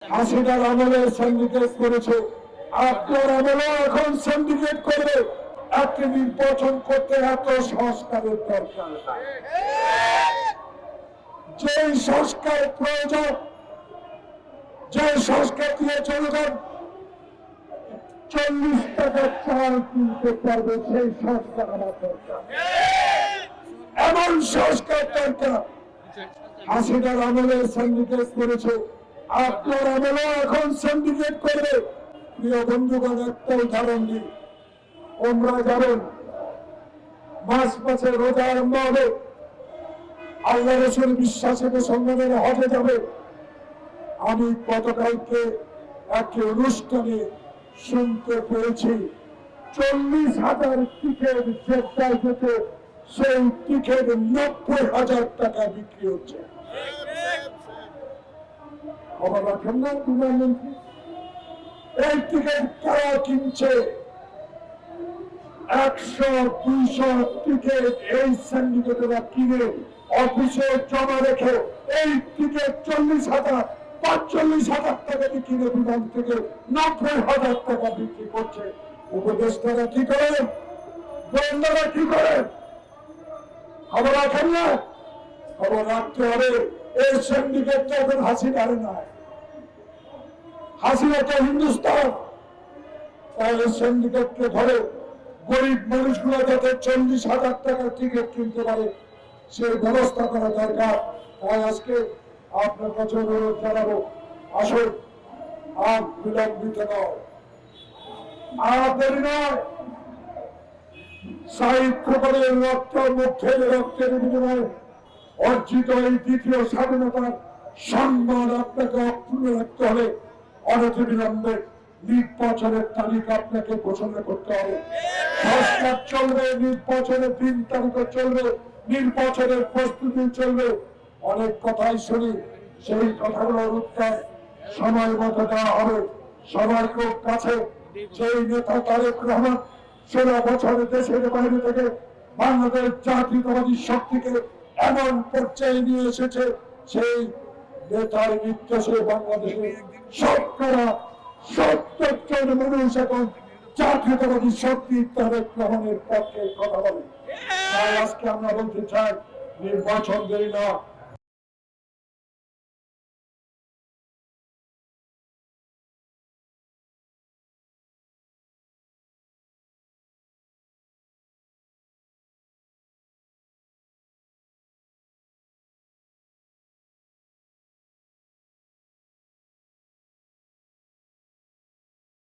হাসিনার আমলে সিন্ডিকেট করেছে, আপনার আমলে এখন সিন্ডিকেট করবে। একটি নির্বাচন করতে এত সংস্কারের দরকার নাই। যে সংস্কার প্রয়োজন, যে সংস্কার দিয়ে জনগণ 40 টাকা চাল কিনতে পারবে, সেই সংস্কার আমার দরকার। এমন সংস্কার দরকার। হাসিনার আমলে সিন্ডিকেট করেছে, আপনার আমলে এখন সিন্ডিকেট করবে। প্রিয় বন্ধুগণ, একটা উদাহরণ দিই। ওমরা যাবেন, মাসে রোজা আরম্ভ হবে, আল্লাহ রসুল বিশ্বাসে মুসলমানের হজে যাবে। আমি গতকালকে একটি অনুষ্ঠানে শুনতে পেরেছি 40,000 টিকিট জেদ্দায় যেতে, সেই টিকিট 90,000 টাকা বিক্রি হচ্ছে। খবর রাখেন না প্রধানমন্ত্রী? এই টিকিট কারা কিনছে? 100-200 টিকিট এই সিন্ডিকেটরা কিনে অফিসে জমা রেখে এই টিকিট 40,000-45,000 টাকা কিনে বিমান থেকে 90,000 টাকা বিক্রি করছে। উপদেষ্টারা কি করেন? গোয়েন্দারা কি করেন? খবর রাখেন না? খবর রাখতে হবে। এই সিন্ডিকেটটা এখন হাসিনার নয়, হাসিনা তো হিন্দুস্তান। তাই এই সিন্ডিকেটকে ধরে গরিব মানুষগুলো যাতে 40,000 টাকার টিকিট কিনতে পারে, সেই ব্যবস্থা করা দরকার। তাই আজকে আপনার কাছে অনুরোধ জানাবো, আসুন, আর বিলম্বিত নয়, আর দেরি নয়। শহীদ খোকনের রক্ত, মুখের রক্তের বিনিময়ে অর্জিত এই দ্বিতীয় স্বাধীনতার সম্মান আপনাকে অক্ষুণ্ণ রাখতে হবে। অনতিবিলম্বে নির্বাচনের তারিখ আপনাকে ঘোষণা করতে হবে। সংস্কার চলবে, নির্বাচনের 3 তারিখে চলবে, নির্বাচনের প্রস্তুতি চলবে। অনেক কথাই শুনি, সেই কথাগুলোর উত্তর সময় মতো দেওয়া হবে। সবার কাছে সেই নেতা তারেক রহমান 16 বছরে দেশের বাইরে থেকে বাংলাদেশ জাতীয়তাবাদী শক্তিকে এমন পর্যায়ে নিয়ে এসেছে, সেই নেতার নির্দেশে বাংলাদেশে শতকরা 70 জন মানুষ এখন জাতীয়তাবাদী শক্তি তারেক রহমানের পক্ষে কথা বলে। তাই আজকে আমরা বলতে চাই, নির্বাচন দেরি না,